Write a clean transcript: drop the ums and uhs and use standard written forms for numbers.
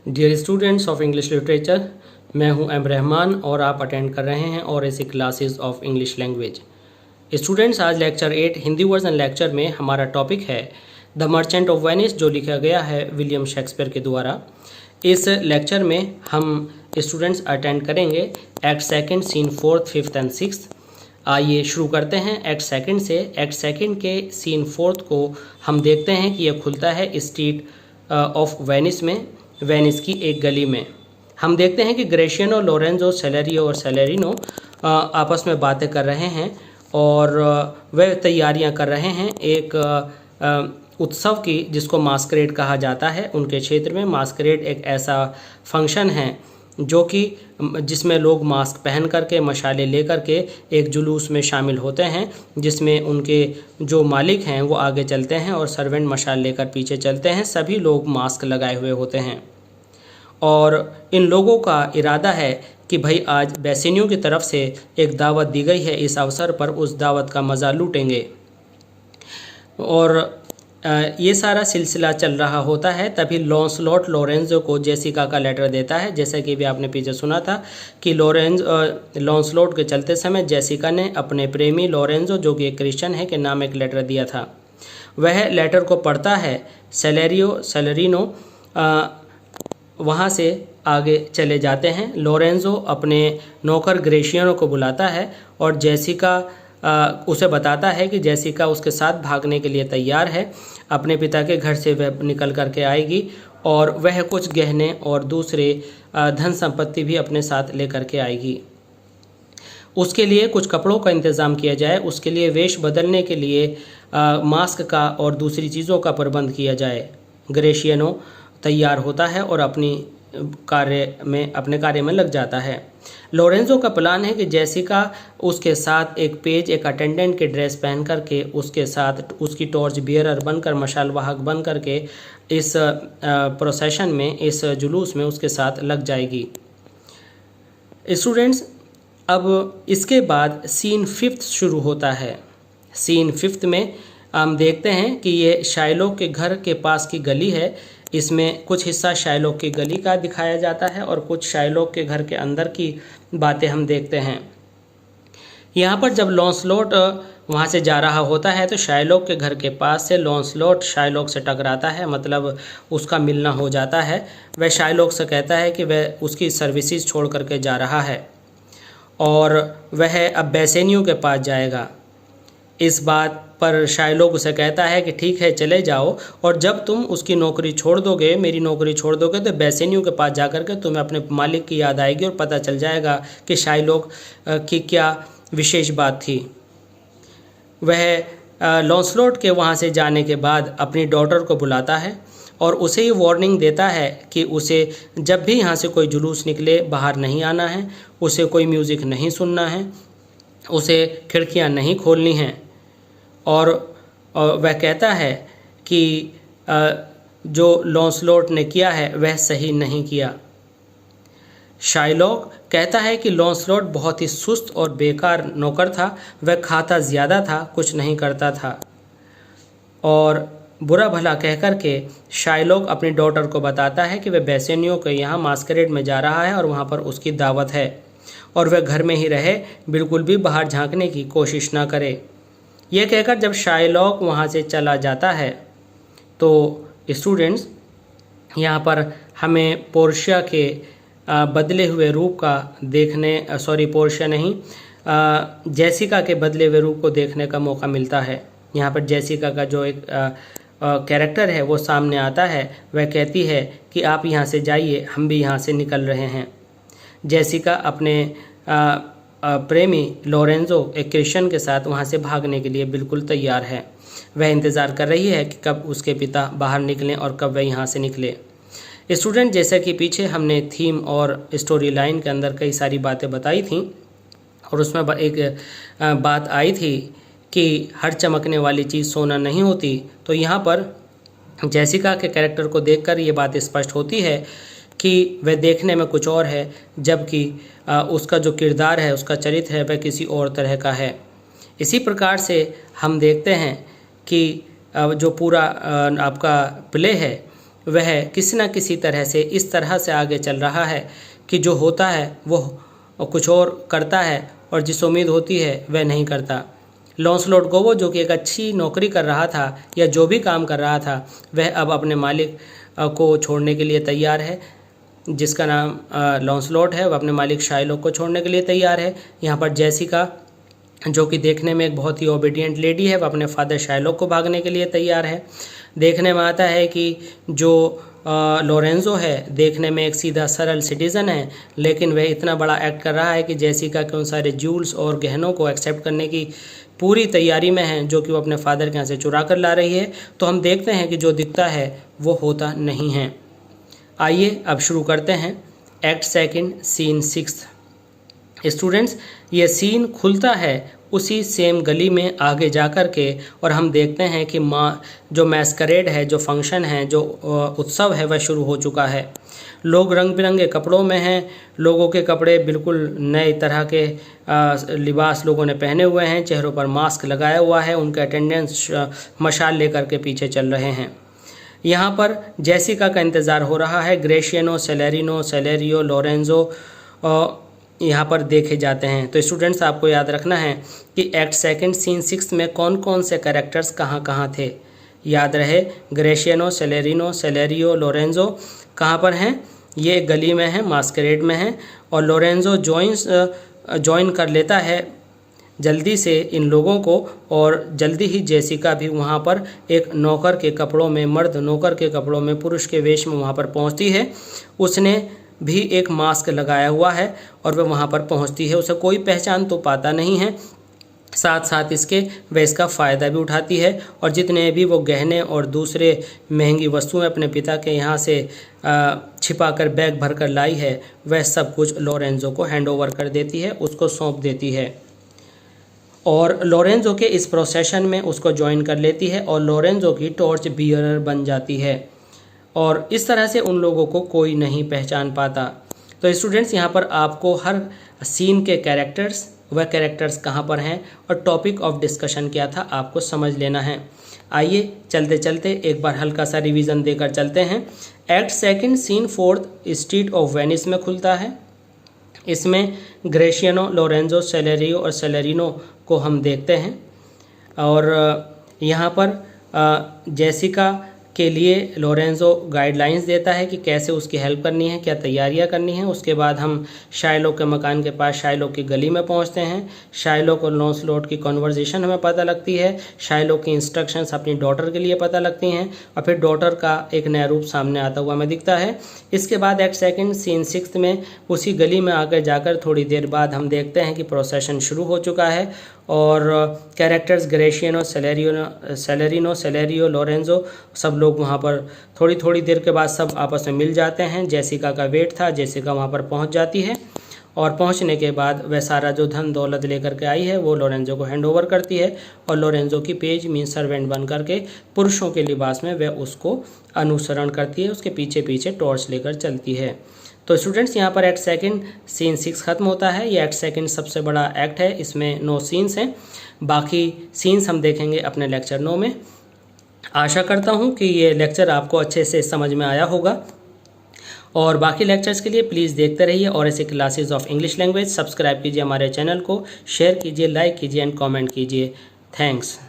Dear students of English literature, मैं हूं M Rahman और आप अटेंड कर रहे हैं और ऐसी classes of English language. Students, आज लेक्चर 8 हिंदी वर्जन लेक्चर में हमारा टॉपिक है द मर्चेंट ऑफ वेनिस, जो लिखा गया है विलियम शेक्सपियर के द्वारा। इस लेक्चर में हम स्टूडेंट्स अटेंड करेंगे act second, scene 4th, 5th and 6th। आइए शुरू करते हैं एक्ट सेकंड से। एक्ट सेकंड के सीन 4th को हम देखते हैं कि यह खुलता है स्ट्रीट ऑफ वेनिस में, वेनिस की एक गली में। हम देखते हैं कि ग्रेशियनो, लोरेंजो, सेलेरियो और सेलेरिनो आपस में बातें कर रहे हैं और वे तैयारियां कर रहे हैं एक उत्सव की, जिसको मास्करेड कहा जाता है। उनके क्षेत्र में मास्करेड एक ऐसा फंक्शन है जो कि जिसमें लोग मास्क पहन करके, मशाले लेकर के एक जुलूस में शामिल होते हैं, जिसमें उनके जो मालिक हैं वो आगे चलते हैं और सर्वेंट मशाल लेकर पीछे चलते हैं। सभी लोग मास्क लगाए हुए होते हैं और इन लोगों का इरादा है कि भाई आज बेसिनियों की तरफ से एक दावत दी गई है, इस अवसर पर उस दावत का मज़ा लूटेंगे। और ये सारा सिलसिला चल रहा होता है। तभी लॉन्सलॉट लोरेंजो को जेसिका का लेटर देता है। जैसा कि भी आपने पीछे सुना था कि लॉन्सलॉट के चलते समय जेसिका ने अपने प्रेमी लोरेंजो, जो कि एक क्रिश्चियन है, के नाम एक लेटर दिया था। वह लेटर को पढ़ता है सेलेरिनो वहाँ से आगे चले जाते हैं। लोरेंजो अपने नौकर ग्रेशियनो को बुलाता है और जेसिका उसे बताता है कि जेसिका उसके साथ भागने के लिए तैयार है। अपने पिता के घर से वह निकल करके आएगी और वह कुछ गहने और दूसरे धन संपत्ति भी अपने साथ लेकर के आएगी। उसके लिए कुछ कपड़ों का इंतज़ाम किया जाए, उसके लिए वेश बदलने के लिए मास्क का और दूसरी चीज़ों का प्रबंध किया जाए। ग्रेशियनो तैयार होता है और अपने कार्य में लग जाता है। लोरेंजो का प्लान है कि जेसिका उसके साथ एक अटेंडेंट के ड्रेस पहन करके, उसके साथ उसकी टॉर्च बियरर बनकर, मशाल वाहक बन करके इस प्रोसेशन में, इस जुलूस में उसके साथ लग जाएगी। स्टूडेंट्स, अब इसके बाद सीन 5th शुरू होता है। सीन 5th में हम देखते हैं कि ये शाइलॉक के घर के पास की गली है। इसमें कुछ हिस्सा शाइलॉक की गली का दिखाया जाता है और कुछ शाइलॉक के घर के अंदर की बातें हम देखते हैं। यहाँ पर जब लॉन्सलॉट वहाँ से जा रहा होता है तो शाइलॉक के घर के पास से लॉन्सलॉट शाइलॉक से टकराता है, मतलब उसका मिलना हो जाता है। वह शाइलॉक से कहता है कि वह उसकी सर्विसेज छोड़ करके जा रहा है और वह अब बेसेनियो के पास जाएगा। इस बात पर शाइलॉक उसे कहता है कि ठीक है, चले जाओ, और जब तुम उसकी नौकरी छोड़ दोगे, मेरी नौकरी छोड़ दोगे, तो बेसेनियो के पास जाकर के तुम्हें अपने मालिक की याद आएगी और पता चल जाएगा कि शाइलॉक की क्या विशेष बात थी। वह लॉन्सलॉट के वहाँ से जाने के बाद अपनी डॉटर को बुलाता है और उसे ये वार्निंग देता है कि उसे जब भी यहाँ से कोई जुलूस निकले बाहर नहीं आना है, उसे कोई म्यूज़िक नहीं सुनना है, उसे खिड़कियाँ नहीं खोलनी हैं। और वह कहता है कि जो लॉन्सलॉट ने किया है वह सही नहीं किया। शाइलॉक कहता है कि लॉन्सलॉट बहुत ही सुस्त और बेकार नौकर था, वह खाता ज़्यादा था, कुछ नहीं करता था। और बुरा भला कह कर के शाइलॉक अपनी डॉटर को बताता है कि वह बेसेनियो के यहाँ मास्करेड में जा रहा है और वहाँ पर उसकी दावत है और वह घर में ही रहे, बिल्कुल भी बाहर झांकने की कोशिश ना करे। यह कहकर जब शाइलॉक वहाँ से चला जाता है तो स्टूडेंट्स, यहाँ पर हमें पोर्शिया के बदले हुए रूप का पोर्शिया नहीं, जेसिका के बदले हुए रूप को देखने का मौका मिलता है। यहाँ पर जेसिका का जो एक कैरेक्टर है वो सामने आता है। वह कहती है कि आप यहाँ से जाइए, हम भी यहाँ से निकल रहे हैं। जेसिका अपने प्रेमी लोरेंजो, एक क्रिश्चियन के साथ वहाँ से भागने के लिए बिल्कुल तैयार है। वह इंतज़ार कर रही है कि कब उसके पिता बाहर निकलें और कब वह यहाँ से निकले। स्टूडेंट, जैसा कि पीछे हमने थीम और स्टोरी लाइन के अंदर कई सारी बातें बताई थी और उसमें एक बात आई थी कि हर चमकने वाली चीज़ सोना नहीं होती, तो यहाँ पर जेसिका के कैरेक्टर को देखकर ये बात स्पष्ट होती है कि वह देखने में कुछ और है, जबकि उसका जो किरदार है, उसका चरित्र है, वह किसी और तरह का है। इसी प्रकार से हम देखते हैं कि जो पूरा आपका प्ले है वह किसी न किसी तरह से इस तरह से आगे चल रहा है कि जो होता है वो कुछ और करता है और जिस उम्मीद होती है वह नहीं करता। लॉन्सलॉट गोवो जो कि एक अच्छी नौकरी कर रहा था या जो भी काम कर रहा था, वह अब अपने मालिक को छोड़ने के लिए तैयार है, जिसका नाम लॉन्सलॉट है। वह अपने मालिक शाइलॉक को छोड़ने के लिए तैयार है। यहाँ पर जेसिका जो कि देखने में एक बहुत ही ओबीडियंट लेडी है, वह अपने फादर शाइलॉक को भागने के लिए तैयार है। देखने में आता है कि जो लोरेंजो है देखने में एक सीधा सरल सिटीज़न है, लेकिन वह इतना बड़ा एक्ट कर रहा है कि जेसिका के उन सारे ज्यूल्स और गहनों को एक्सेप्ट करने की पूरी तैयारी में है जो कि वो अपने फादर के यहाँ से चुरा कर ला रही है। तो हम देखते हैं कि जो दिखता है वो होता नहीं है। आइए अब शुरू करते हैं एक्ट सेकंड सीन 6। स्टूडेंट्स, ये सीन खुलता है उसी सेम गली में आगे जा कर के, और हम देखते हैं कि जो मैस्करेड है, जो फंक्शन है, जो उत्सव है, वह शुरू हो चुका है। लोग रंग बिरंगे कपड़ों में हैं। लोगों के कपड़े बिल्कुल नए तरह के लिबास लोगों ने पहने हुए हैं, चेहरों पर मास्क लगाया हुआ है। उनके अटेंडेंट्स मशाल लेकर के पीछे चल रहे हैं। यहाँ पर जेसिका का इंतज़ार हो रहा है। ग्रेशियनो, सेलेरियो, लोरेंजो यहाँ पर देखे जाते हैं। तो स्टूडेंट्स, आपको याद रखना है कि एक्ट सेकंड सीन 6 में कौन कौन से कैरेक्टर्स कहाँ थे। याद रहे, ग्रेशियनो, सेलेरियो, लोरेंजो कहाँ पर हैं? ये गली में है, मास्करेड में है। और लोरेंजो ज्वाइन कर लेता है जल्दी से इन लोगों को, और जल्दी ही जेसिका भी वहाँ पर एक नौकर के कपड़ों में, मर्द नौकर के कपड़ों में, पुरुष के वेश में वहाँ पर पहुँचती है। उसने भी एक मास्क लगाया हुआ है और वह वहाँ पर पहुँचती है। उसे कोई पहचान तो पाता नहीं है, साथ साथ इसके वह इसका फ़ायदा भी उठाती है, और जितने भी वो गहने और दूसरे महंगी वस्तुएं अपने पिता के यहाँ से छिपा कर बैग भर कर लाई है, वह सब कुछ लोरेंजो को हैंड ओवर कर देती है, उसको सौंप देती है। और लोरेंजो के इस प्रोसेशन में उसको ज्वाइन कर लेती है और लोरेंजो की टॉर्च बियरर बन जाती है, और इस तरह से उन लोगों को कोई नहीं पहचान पाता। तो स्टूडेंट्स, यहाँ पर आपको हर सीन के कैरेक्टर्स, वह कैरेक्टर्स कहाँ पर हैं और टॉपिक ऑफ डिस्कशन क्या था, आपको समझ लेना है। आइए चलते चलते एक बार हल्का सा रिवीजन देकर चलते हैं। Act second scene 4 street of Venice में खुलता है। इसमें ग्रेशियनो, लोरेंजो, सेलेरियो और सेलेरिनो को हम देखते हैं, और यहाँ पर जेसिका के लिए लोरेंजो गाइडलाइंस देता है कि कैसे उसकी हेल्प करनी है, क्या तैयारियां करनी है। उसके बाद हम शाइलॉक के मकान के पास शाइलॉक की गली में पहुंचते हैं। शाइलॉक और लॉन्सलॉट की कन्वर्सेशन हमें पता लगती है। शाइलॉक की इंस्ट्रक्शंस अपनी डॉटर के लिए पता लगती हैं, और फिर डॉटर का एक नया रूप सामने आता हुआ हमें दिखता है। इसके बाद एक्ट सेकंड सीन 6 में उसी गली में आकर जाकर थोड़ी देर बाद हम देखते हैं कि प्रोसेशन शुरू हो चुका है, और कैरेक्टर्स ग्रेशियनो, सेलेरिनो, लोरेंजो सब लोग वहाँ पर थोड़ी थोड़ी देर के बाद सब आपस में मिल जाते हैं। जेसिका का वेट था, जेसिका वहाँ पर पहुँच जाती है, और पहुँचने के बाद वह सारा जो धन दौलत लेकर के आई है वो लोरेंजो को हैंड ओवर करती है, और लोरेंजो की पेज मीन सर्वेंट बन करके पुरुषों के लिबास में वह उसको अनुसरण करती है, उसके पीछे पीछे टॉर्च लेकर चलती है। तो स्टूडेंट्स, यहाँ पर एक्ट सेकंड सीन 6 खत्म होता है। ये एक्ट सेकंड सबसे बड़ा एक्ट है, इसमें 9 सीन्स हैं। बाकी सीन्स हम देखेंगे अपने लेक्चर 9 में। आशा करता हूँ कि ये लेक्चर आपको अच्छे से समझ में आया होगा, और बाकी लेक्चर्स के लिए प्लीज़ देखते रहिए। और ऐसे classes of English language subscribe कीजिए हमारे चैनल को, शेयर कीजिए, लाइक कीजिए एंड कमेंट कीजिए। थैंक्स।